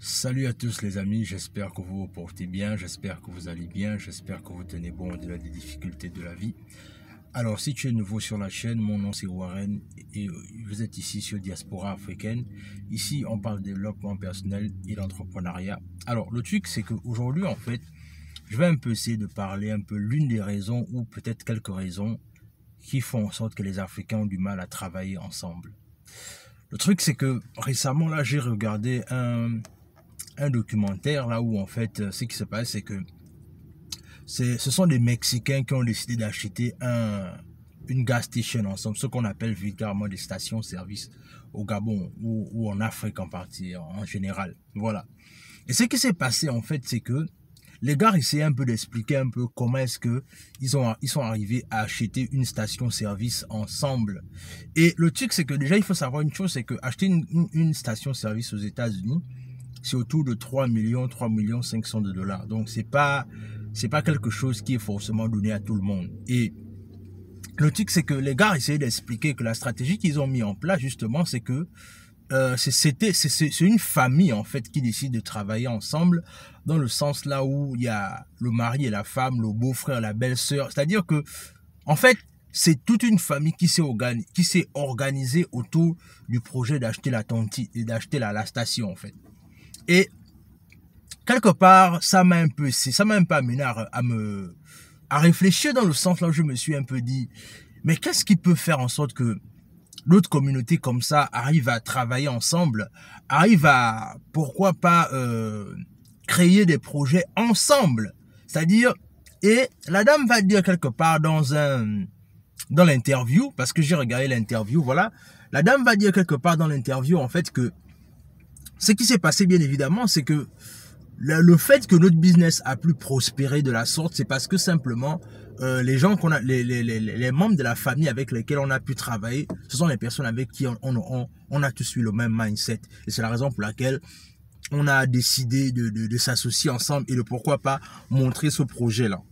Salut à tous les amis, j'espère que vous vous portez bien, j'espère que vous allez bien, j'espère que vous tenez bon au-delà des difficultés de la vie. Alors si tu es nouveau sur la chaîne, mon nom c'est Warren et vous êtes ici sur Diaspora Africaine. Ici on parle de développement personnel et d'entrepreneuriat. Alors le truc c'est qu'aujourd'hui en fait, je vais un peu essayer de parler un peu l'une des raisons ou peut-être quelques raisons qui font en sorte que les Africains ont du mal à travailler ensemble. Le truc c'est que récemment là j'ai regardé un documentaire là où en fait ce qui se passe c'est que ce sont des Mexicains qui ont décidé d'acheter une gas station ensemble, ce qu'on appelle vulgairement des stations-service au Gabon ou en Afrique en partie en général. Voilà. Et ce qui s'est passé en fait c'est que les gars essayaient un peu d'expliquer un peu comment est-ce que ils sont arrivés à acheter une station-service ensemble. Et le truc c'est que déjà il faut savoir une chose, c'est que acheter une station-service aux États-Unis, c'est autour de 3 millions 500 de dollars. Donc c'est pas quelque chose qui est forcément donné à tout le monde. Et le truc c'est que les gars essayaient d'expliquer que la stratégie qu'ils ont mis en place justement c'est que c'est une famille en fait qui décide de travailler ensemble, dans le sens là où il y a le mari et la femme, le beau-frère, la belle-sœur. C'est-à-dire que en fait c'est toute une famille qui s'est organisée autour du projet d'acheter la tontine et d'acheter la station en fait. Et quelque part, ça m'a un peu amené à réfléchir, dans le sens là où je me suis un peu dit, mais qu'est-ce qui peut faire en sorte que d'autres communautés comme ça arrivent à travailler ensemble, arrivent à, pourquoi pas, créer des projets ensemble. C'est-à-dire, et la dame va dire quelque part dans l'interview, parce que j'ai regardé l'interview, voilà, la dame va dire quelque part dans l'interview en fait que ce qui s'est passé, bien évidemment, c'est que le fait que notre business a pu prospérer de la sorte, c'est parce que simplement, les gens les membres de la famille avec lesquels on a pu travailler, ce sont les personnes avec qui on a tous eu le même mindset. Et c'est la raison pour laquelle on a décidé de s'associer ensemble et de pourquoi pas montrer ce projet-là.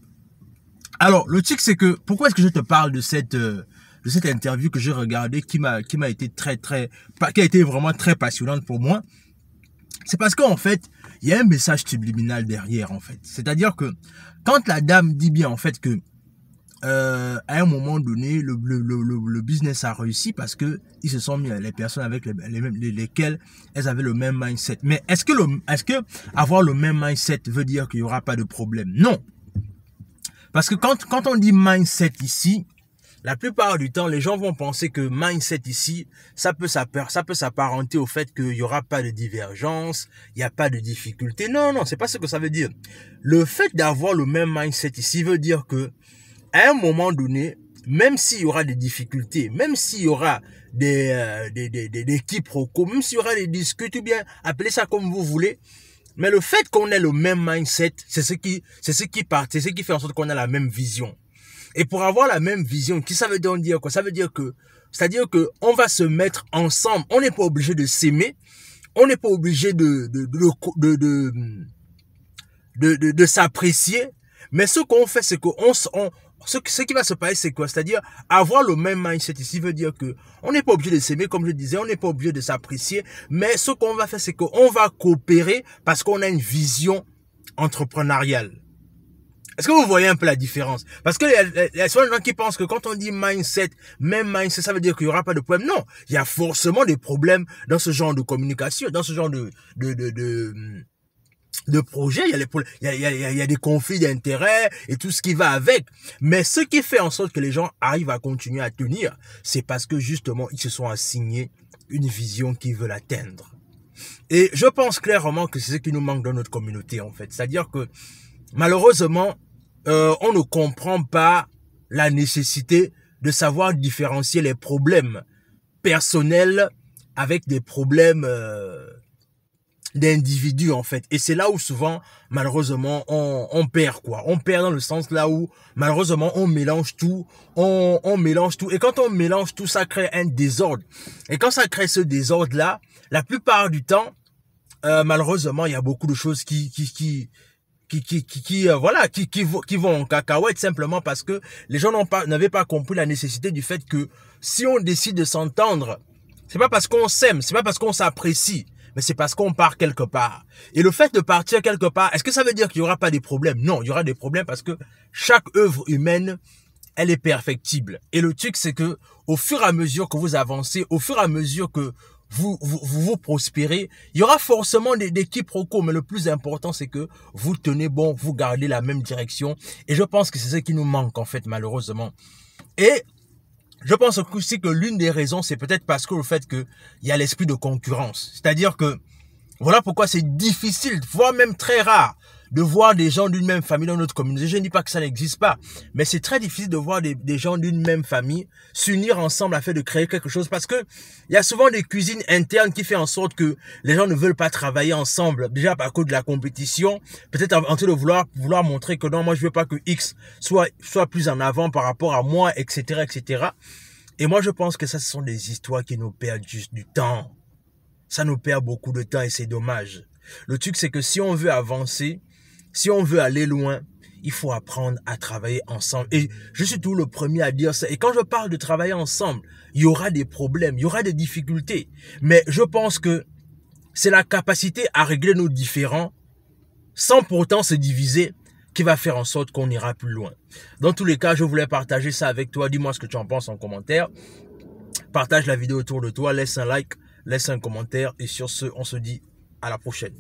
Alors, le truc, c'est que, pourquoi est-ce que je te parle de cette interview que j'ai regardée, qui a été vraiment très passionnante pour moi? C'est parce qu'en fait, il y a un message subliminal derrière, en fait. C'est-à-dire que quand la dame dit bien, en fait, que à un moment donné, le business a réussi parce que ils se sont mis les personnes avec lesquelles elles avaient le même mindset. Mais est-ce que avoir le même mindset veut dire qu'il y aura pas de problème? Non. Parce que quand on dit mindset ici, la plupart du temps, les gens vont penser que mindset ici, ça peut s'apparenter au fait qu'il n'y aura pas de divergence, il n'y a pas de difficulté. Non, c'est pas ce que ça veut dire. Le fait d'avoir le même mindset ici veut dire que, à un moment donné, même s'il y aura des difficultés, même s'il y aura des quiproquos, même s'il y aura des disputes, ou bien appelez ça comme vous voulez, mais le fait qu'on ait le même mindset, c'est ce qui fait en sorte qu'on a la même vision. Et pour avoir la même vision, ça veut dire quoi? Ça veut dire que, c'est-à-dire que on va se mettre ensemble. On n'est pas obligé de s'aimer. On n'est pas obligé de s'apprécier. Mais ce qu'on fait, c'est que ce qui va se passer, c'est quoi? C'est-à-dire, avoir le même mindset ici veut dire que on n'est pas obligé de s'aimer, comme je disais, on n'est pas obligé de s'apprécier. Mais ce qu'on va faire, c'est qu'on va coopérer parce qu'on a une vision entrepreneuriale. Est-ce que vous voyez un peu la différence? Parce que il y a souvent des gens qui pensent que quand on dit mindset, même mindset, ça veut dire qu'il n'y aura pas de problème. Non, il y a forcément des problèmes dans ce genre de communication, dans ce genre de projet. Il y a des conflits d'intérêts et tout ce qui va avec. Mais ce qui fait en sorte que les gens arrivent à continuer à tenir, c'est parce que justement, ils se sont assignés une vision qu'ils veulent atteindre. Et je pense clairement que c'est ce qui nous manque dans notre communauté, en fait. C'est-à-dire que, malheureusement, on ne comprend pas la nécessité de savoir différencier les problèmes personnels avec des problèmes d'individus, en fait. Et c'est là où souvent, malheureusement, on perd, quoi. On perd dans le sens là où, malheureusement, on mélange tout. On mélange tout. Et quand on mélange tout, ça crée un désordre. Et quand ça crée ce désordre-là, la plupart du temps, malheureusement, il y a beaucoup de choses qui vont en cacahuète, simplement parce que les gens n'avaient pas compris la nécessité du fait que si on décide de s'entendre, c'est pas parce qu'on s'aime, c'est pas parce qu'on s'apprécie, mais c'est parce qu'on part quelque part. Et le fait de partir quelque part, est-ce que ça veut dire qu'il n'y aura pas des problèmes? Non, il y aura des problèmes parce que chaque œuvre humaine, elle est perfectible. Et le truc, c'est que au fur et à mesure que vous avancez, au fur et à mesure que vous prospérez, il y aura forcément des quiproquos, mais le plus important, c'est que vous tenez bon, vous gardez la même direction. Et je pense que c'est ce qui nous manque, en fait, malheureusement. Et je pense aussi que l'une des raisons, c'est peut-être parce que le fait qu'il y a l'esprit de concurrence. C'est-à-dire que, voilà pourquoi c'est difficile, voire même très rare, de voir des gens d'une même famille dans notre communauté. Je ne dis pas que ça n'existe pas, mais c'est très difficile de voir des gens d'une même famille s'unir ensemble afin de créer quelque chose parce que il y a souvent des cuisines internes qui font en sorte que les gens ne veulent pas travailler ensemble, déjà à cause de la compétition, peut-être en train de vouloir montrer que non, moi je veux pas que X soit plus en avant par rapport à moi, etc., etc. Et moi je pense que ça, ce sont des histoires qui nous perdent juste du temps. Ça nous perd beaucoup de temps et c'est dommage. Le truc, c'est que si on veut avancer, si on veut aller loin, il faut apprendre à travailler ensemble. Et je suis tout le premier à dire ça. Et quand je parle de travailler ensemble, il y aura des problèmes, il y aura des difficultés. Mais je pense que c'est la capacité à régler nos différends sans pourtant se diviser qui va faire en sorte qu'on ira plus loin. Dans tous les cas, je voulais partager ça avec toi. Dis-moi ce que tu en penses en commentaire. Partage la vidéo autour de toi, laisse un like, laisse un commentaire. Et sur ce, on se dit à la prochaine.